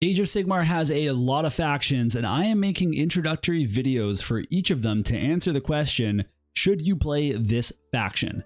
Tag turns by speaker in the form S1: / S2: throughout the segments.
S1: Age of Sigmar has a lot of factions, and I am making introductory videos for each of them to answer the question, should you play this faction?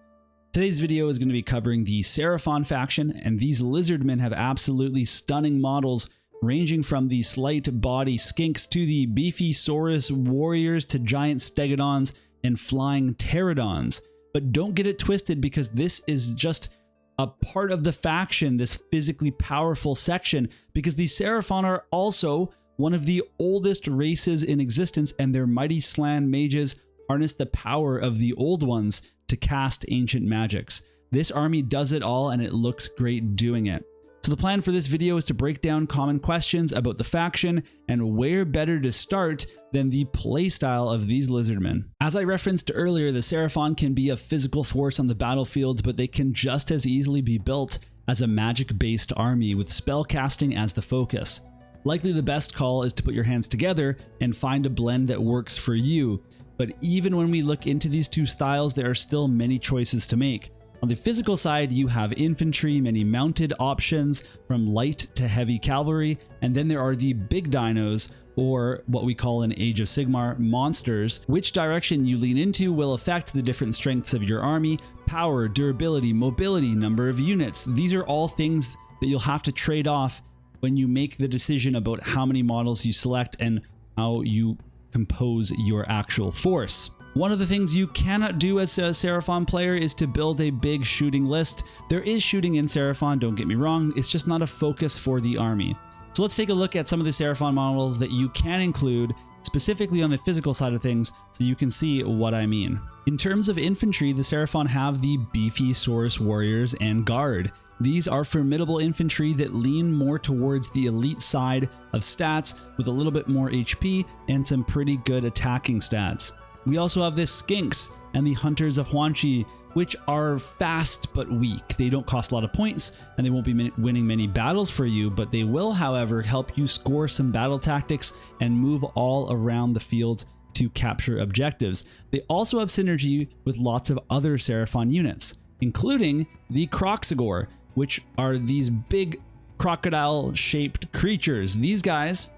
S1: Today's video is going to be covering the Seraphon faction, and these lizardmen have absolutely stunning models ranging from the slight body skinks to the beefy saurus warriors to giant stegodons and flying pterodons. But don't get it twisted, because this is just a part of the faction, this physically powerful section, because the Seraphon are also one of the oldest races in existence, and their mighty Slann mages harness the power of the old ones to cast ancient magics. This army does it all, and it looks great doing it. So the plan for this video is to break down common questions about the faction, and where better to start than the playstyle of these lizardmen. As I referenced earlier, the Seraphon can be a physical force on the battlefield, but they can just as easily be built as a magic-based army with spellcasting as the focus. Likely the best call is to put your hands together and find a blend that works for you, but even when we look into these two styles, there are still many choices to make. On the physical side, you have infantry, many mounted options from light to heavy cavalry, and then there are the big dinos, or what we call in Age of Sigmar, monsters. Which direction you lean into will affect the different strengths of your army: power, durability, mobility, number of units. These are all things that you'll have to trade off when you make the decision about how many models you select and how you compose your actual force. One of the things you cannot do as a Seraphon player is to build a big shooting list. There is shooting in Seraphon, don't get me wrong, it's just not a focus for the army. So let's take a look at some of the Seraphon models that you can include, specifically on the physical side of things, so you can see what I mean. In terms of infantry, the Seraphon have the beefy saurus warriors and guard. These are formidable infantry that lean more towards the elite side of stats, with a little bit more HP and some pretty good attacking stats. We also have the Skinks and the Hunters of Huanchi, which are fast but weak. They don't cost a lot of points, and they won't be winning many battles for you, but they will, however, help you score some battle tactics and move all around the field to capture objectives. They also have synergy with lots of other Seraphon units, including the Kroxigor, which are these big crocodile-shaped creatures. These guys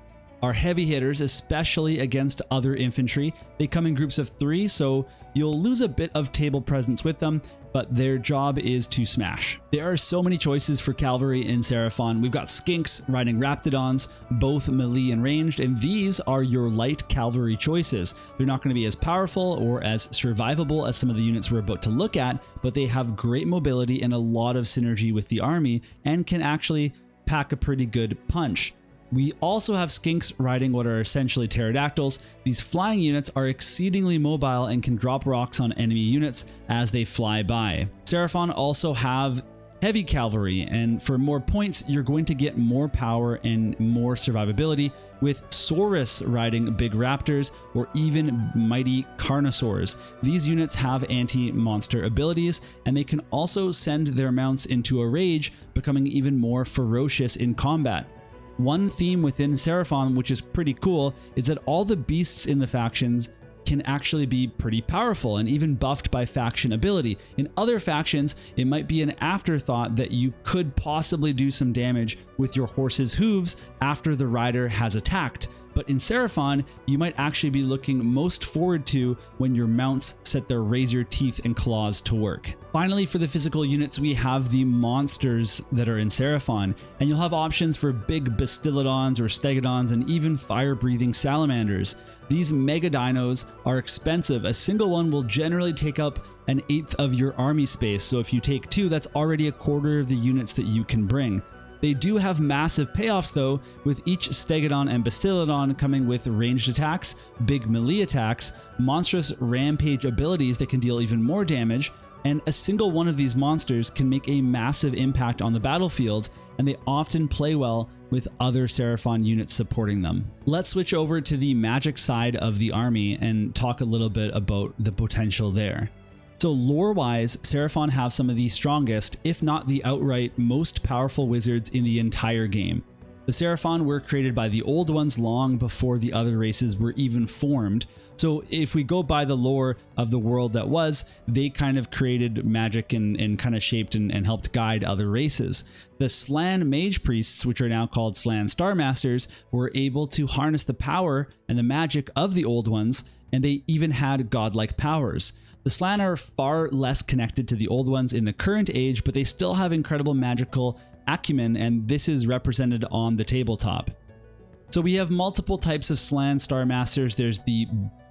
S1: are heavy hitters, especially against other infantry. They come in groups of 3, so you'll lose a bit of table presence with them, but their job is to smash. There are so many choices for cavalry in Seraphon. We've got Skinks riding Raptidons, both melee and ranged, and these are your light cavalry choices. They're not going to be as powerful or as survivable as some of the units we're about to look at, but they have great mobility and a lot of synergy with the army, and can actually pack a pretty good punch. We also have Skinks riding what are essentially pterodactyls. These flying units are exceedingly mobile and can drop rocks on enemy units as they fly by. Seraphon also have heavy cavalry, and for more points, you're going to get more power and more survivability with Saurus riding big raptors or even mighty carnosaurs. These units have anti-monster abilities, and they can also send their mounts into a rage, becoming even more ferocious in combat. One theme within Seraphon, which is pretty cool, is that all the beasts in the factions can actually be pretty powerful and even buffed by faction ability. In other factions, it might be an afterthought that you could possibly do some damage with your horse's hooves after the rider has attacked. But in Seraphon, you might actually be looking most forward to when your mounts set their razor teeth and claws to work. Finally, for the physical units, we have the monsters that are in Seraphon, and you'll have options for big Bastillodons or Stegodons and even fire-breathing salamanders. These mega dinos are expensive. A single one will generally take up 1/8 of your army space, so if you take 2, that's already 1/4 of the units that you can bring. They do have massive payoffs though, with each Stegodon and Bastillodon coming with ranged attacks, big melee attacks, monstrous rampage abilities that can deal even more damage, and a single one of these monsters can make a massive impact on the battlefield, and they often play well with other Seraphon units supporting them. Let's switch over to the magic side of the army and talk a little bit about the potential there. So lore-wise, Seraphon have some of the strongest, if not the outright most powerful wizards in the entire game. The Seraphon were created by the old ones long before the other races were even formed. So if we go by the lore of the world that was, they kind of created magic and kind of shaped and helped guide other races. The Slann mage priests, which are now called Slann Star Masters, were able to harness the power and the magic of the old ones, and they even had godlike powers. The Slann are far less connected to the old ones in the current age, but they still have incredible magical acumen, and this is represented on the tabletop. So we have multiple types of Slann Star Masters. There's the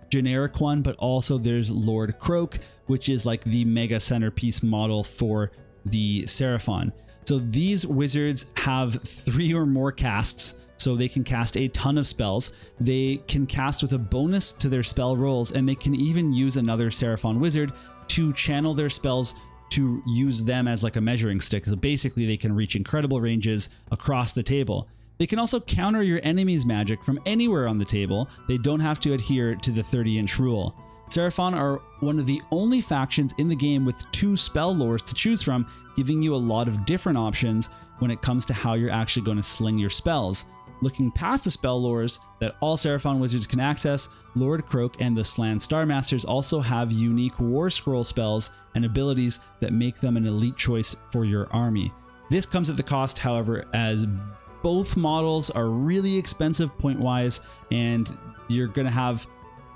S1: generic one, but also there's Lord Croak, which is like the mega centerpiece model for the Seraphon. So these wizards have 3 or more casts, so they can cast a ton of spells. They can cast with a bonus to their spell rolls, and they can even use another Seraphon wizard to channel their spells to use them as like a measuring stick. So basically they can reach incredible ranges across the table. They can also counter your enemy's magic from anywhere on the table. They don't have to adhere to the 30-inch rule. Seraphon are one of the only factions in the game with 2 spell lores to choose from, giving you a lot of different options when it comes to how you're actually going to sling your spells. Looking past the spell lores that all Seraphon wizards can access, Lord Croak and the Slann Star Masters also have unique warscroll spells and abilities that make them an elite choice for your army. This comes at the cost, however, as both models are really expensive point-wise, and you're going to have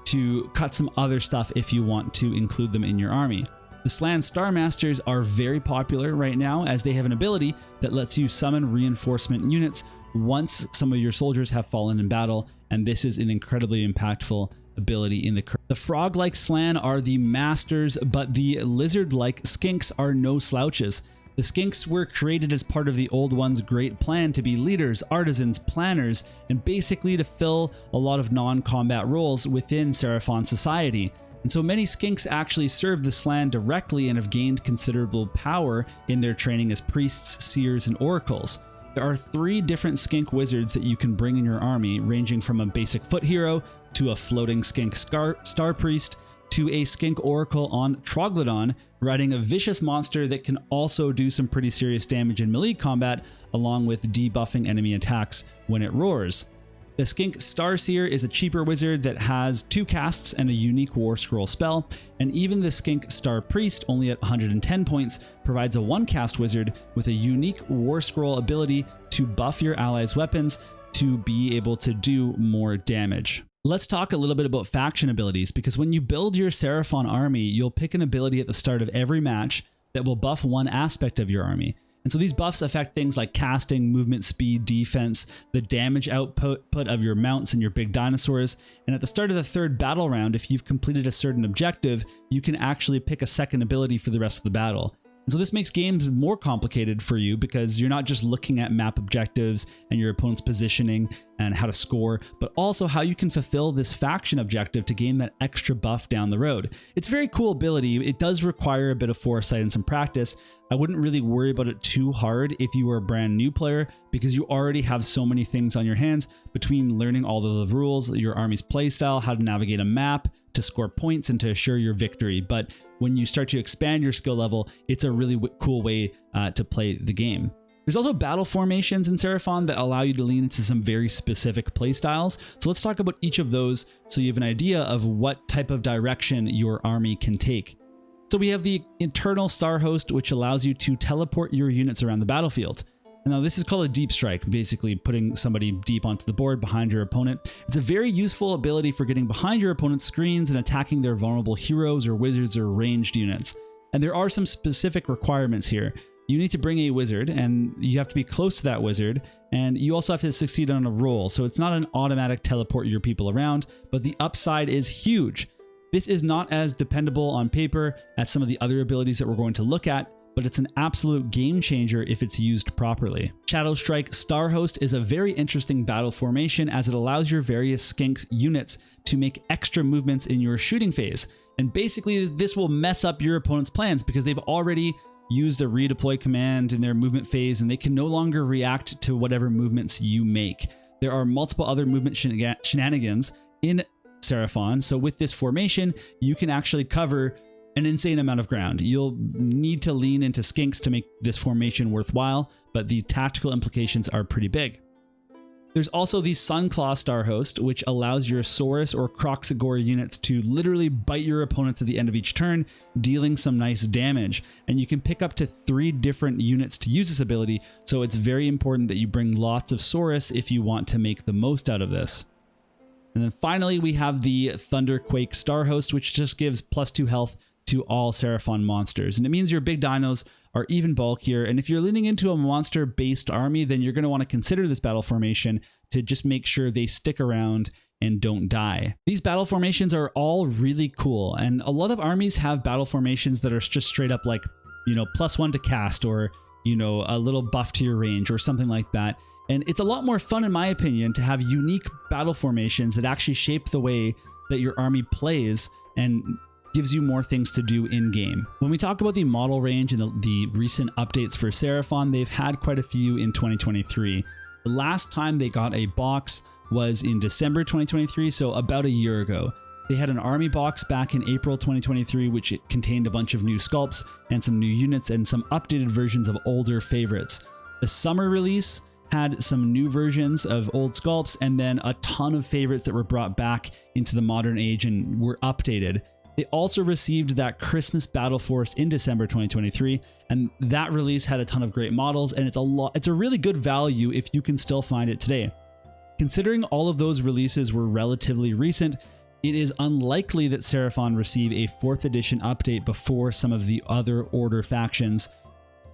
S1: to cut some other stuff if you want to include them in your army. The Slann Star Masters are very popular right now, as they have an ability that lets you summon reinforcement units once some of your soldiers have fallen in battle, and this is an incredibly impactful ability in the frog-like Slann are the masters, but the lizard-like skinks are no slouches. The skinks were created as part of the old one's great plan to be leaders, artisans, planners, and basically to fill a lot of non-combat roles within Seraphon society. And so many skinks actually serve the Slann directly and have gained considerable power in their training as priests, seers, and oracles. There are 3 different skink wizards that you can bring in your army, ranging from a basic foot hero to a floating skink star priest to a skink oracle on Troglodon, riding a vicious monster that can also do some pretty serious damage in melee combat, along with debuffing enemy attacks when it roars. The Skink Starseer is a cheaper wizard that has 2 casts and a unique warscroll spell, and even the Skink Star Priest, only at 110 points, provides a 1-cast wizard with a unique warscroll ability to buff your allies' weapons to be able to do more damage. Let's talk a little bit about faction abilities, because when you build your Seraphon army, you'll pick an ability at the start of every match that will buff one aspect of your army. And so these buffs affect things like casting, movement speed, defense, the damage output of your mounts and your big dinosaurs. And at the start of the 3rd battle round, if you've completed a certain objective, you can actually pick a second ability for the rest of the battle. And so this makes games more complicated for you, because you're not just looking at map objectives and your opponent's positioning and how to score, but also how you can fulfill this faction objective to gain that extra buff down the road. It's a very cool ability. It does require a bit of foresight and some practice. I wouldn't really worry about it too hard if you were a brand new player, because you already have so many things on your hands between learning all of the rules, your army's playstyle, how to navigate a map, to score points, and to assure your victory. But when you start to expand your skill level, it's a really cool way to play the game. There's also battle formations in Seraphon that allow you to lean into some very specific playstyles. So let's talk about each of those so you have an idea of what type of direction your army can take. So we have the Eternal Star Host, which allows you to teleport your units around the battlefield. And now this is called a deep strike, basically putting somebody deep onto the board behind your opponent. It's a very useful ability for getting behind your opponent's screens and attacking their vulnerable heroes or wizards or ranged units. And there are some specific requirements here. You need to bring a wizard, and you have to be close to that wizard, and you also have to succeed on a roll. So it's not an automatic teleport your people around, but the upside is huge. This is not as dependable on paper as some of the other abilities that we're going to look at, but it's an absolute game changer if it's used properly. Shadow Strike Star Host is a very interesting battle formation, as it allows your various Skink units to make extra movements in your shooting phase. And basically this will mess up your opponent's plans, because they've already used a redeploy command in their movement phase, and they can no longer react to whatever movements you make. There are multiple other movement shenanigans in Seraphon, so with this formation, you can actually cover an insane amount of ground. You'll need to lean into skinks to make this formation worthwhile, but the tactical implications are pretty big. There's also the Sunclaw Starhost, which allows your Saurus or Kroxigor units to literally bite your opponents at the end of each turn, dealing some nice damage. And you can pick up to 3 different units to use this ability, so it's very important that you bring lots of Saurus if you want to make the most out of this. And then finally, we have the Thunderquake Starhost, which just gives +2 health to all Seraphon monsters. And it means your big dinos are even bulkier. And if you're leaning into a monster-based army, then you're going to want to consider this battle formation to just make sure they stick around and don't die. These battle formations are all really cool. And a lot of armies have battle formations that are just straight up like, you know, +1 to cast, or, you know, a little buff to your range or something like that. And it's a lot more fun, in my opinion, to have unique battle formations that actually shape the way that your army plays and gives you more things to do in game. When we talk about the model range and the recent updates for Seraphon, they've had quite a few in 2023. The last time they got a box was in December 2023, so about a year ago. They had an army box back in April 2023, which contained a bunch of new sculpts and some new units and some updated versions of older favorites. The summer release had some new versions of old sculpts and then a ton of favorites that were brought back into the modern age and were updated. They also received that Christmas Battle Force in December 2023, and that release had a ton of great models, and it's a really good value if you can still find it today. Considering all of those releases were relatively recent, it is unlikely that Seraphon receive a 4th edition update before some of the other Order factions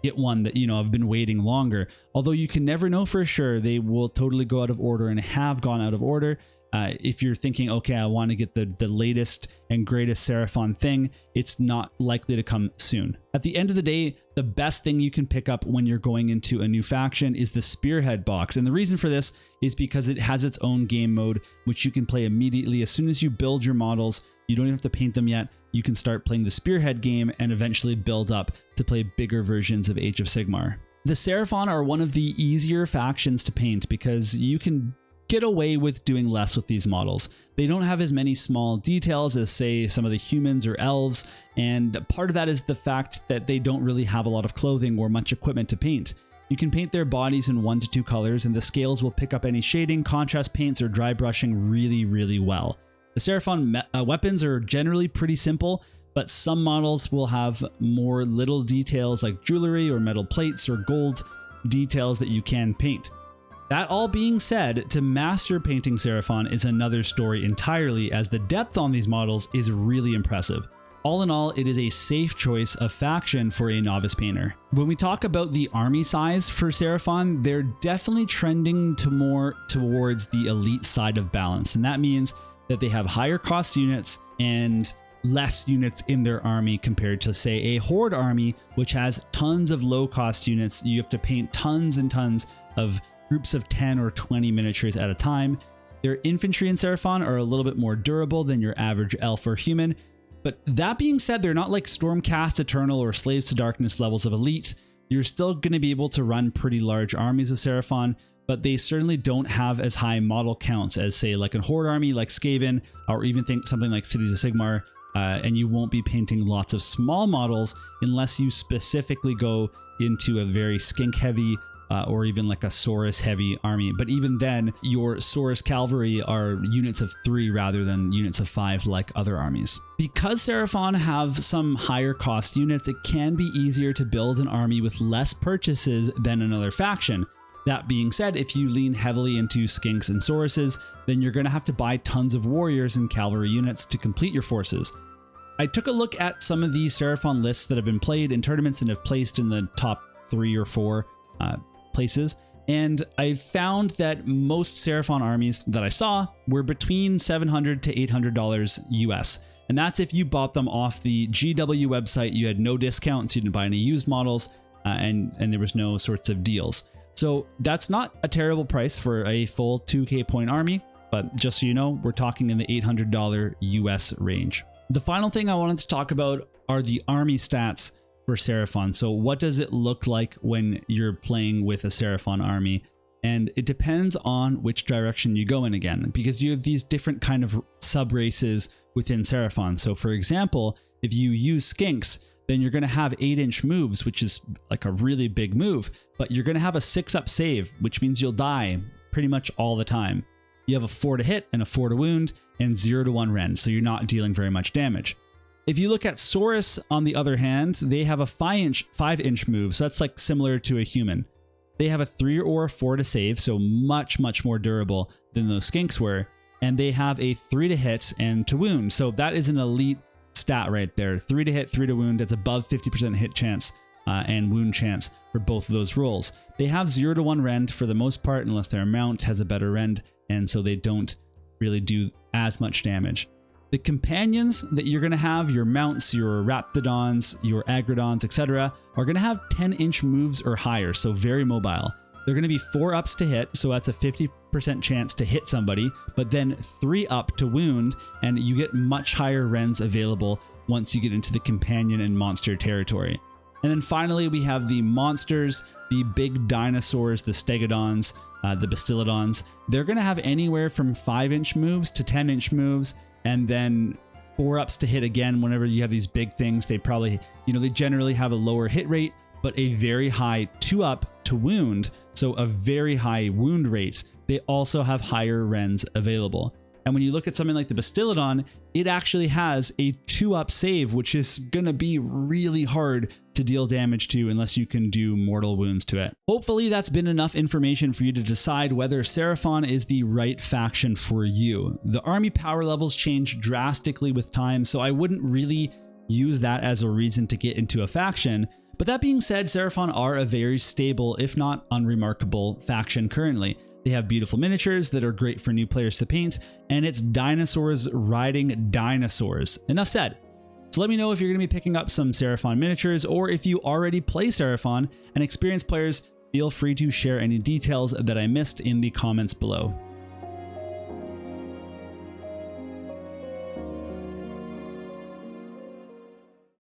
S1: get one that, you know, have been waiting longer. Although you can never know for sure, they will totally go out of order and have gone out of order. If you're thinking, okay, I want to get the latest and greatest Seraphon thing, it's not likely to come soon. At the end of the day, the best thing you can pick up when you're going into a new faction is the Spearhead box. And the reason for this is because it has its own game mode, which you can play immediately. As soon as you build your models, you don't even have to paint them yet. You can start playing the Spearhead game and eventually build up to play bigger versions of Age of Sigmar. The Seraphon are one of the easier factions to paint because you can get away with doing less with these models. They don't have as many small details as, say, some of the humans or elves, and part of that is the fact that they don't really have a lot of clothing or much equipment to paint. You can paint their bodies in 1 to 2 colors, and the scales will pick up any shading, contrast paints, or dry brushing really, really well. The Seraphon weapons are generally pretty simple, but some models will have more little details like jewelry or metal plates or gold details that you can paint. That all being said, to master painting Seraphon is another story entirely, as the depth on these models is really impressive. All in all, it is a safe choice of faction for a novice painter. When we talk about the army size for Seraphon, they're definitely trending to more towards the elite side of balance, and that means that they have higher cost units and less units in their army compared to, say, a Horde army, which has tons of low cost units. You have to paint tons and tons of groups of 10 or 20 miniatures at a time. Their infantry in Seraphon are a little bit more durable than your average elf or human. But that being said, they're not like Stormcast, Eternal, or Slaves to Darkness levels of elite. You're still going to be able to run pretty large armies with Seraphon, but they certainly don't have as high model counts as, say, like a Horde army like Skaven, or even think something like Cities of Sigmar. And you won't be painting lots of small models unless you specifically go into a very Skink heavy or even like a Saurus heavy army. But even then, your Saurus cavalry are units of 3 rather than units of 5 like other armies. Because Seraphon have some higher cost units, it can be easier to build an army with less purchases than another faction. That being said, if you lean heavily into Skinks and Sauruses, then you're going to have to buy tons of warriors and cavalry units to complete your forces. I took a look at some of these Seraphon lists that have been played in tournaments and have placed in the top 3 or 4 places, and I found that most Seraphon armies that I saw were between $700 to $800 US, and that's if you bought them off the GW website. You had no discounts, you didn't buy any used models, and there was no sorts of deals. So that's not a terrible price for a full 2k point army, but just so you know, we're talking in the $800 US range. The final thing I wanted to talk about are the army stats for Seraphon. So what does it look like when you're playing with a Seraphon army? And it depends on which direction you go in again, because you have these different kind of sub races within Seraphon. So for example, if you use Skinks, then you're going to have 8-inch moves, which is like a really big move, but you're going to have a 6-up save, which means you'll die pretty much all the time. You have a 4 to hit and a 4 to wound and 0 to 1 rend, so you're not dealing very much damage. If you look at Saurus, on the other hand, they have a 5-inch move, so that's like similar to a human. They have a 3 or a 4 to save, so much more durable than those skinks were. And they have a 3 to hit and to wound, so that is an elite stat right there. 3 to hit, 3 to wound, that's above 50% hit chance and wound chance for both of those rolls. They have 0 to 1 rend for the most part, unless their mount has a better rend, and so they don't really do as much damage. The companions that you're going to have, your mounts, your raptidons, your agrodons, etc., are going to have 10-inch moves or higher, so very mobile. They're going to be 4 ups to hit, so that's a 50% chance to hit somebody, but then 3 up to wound, and you get much higher rends available once you get into the companion and monster territory. And then finally, we have the monsters, the big dinosaurs, the stegodons, the bastillodons. They're going to have anywhere from 5-inch moves to 10-inch moves, and then 4 ups to hit again. Whenever you have these big things, they probably, they generally have a lower hit rate, but a very high 2 up to wound, so a very high wound rate. They also have higher rends available. And when you look at something like the Bastillodon, it actually has a 2-up save, which is going to be really hard to deal damage to unless you can do mortal wounds to it. Hopefully that's been enough information for you to decide whether Seraphon is the right faction for you. The army power levels change drastically with time, so I wouldn't really use that as a reason to get into a faction. But that being said, Seraphon are a very stable, if not unremarkable, faction currently. They have beautiful miniatures that are great for new players to paint, and it's dinosaurs riding dinosaurs. Enough said. So let me know if you're going to be picking up some Seraphon miniatures, or if you already play Seraphon, and experienced players, feel free to share any details that I missed in the comments below.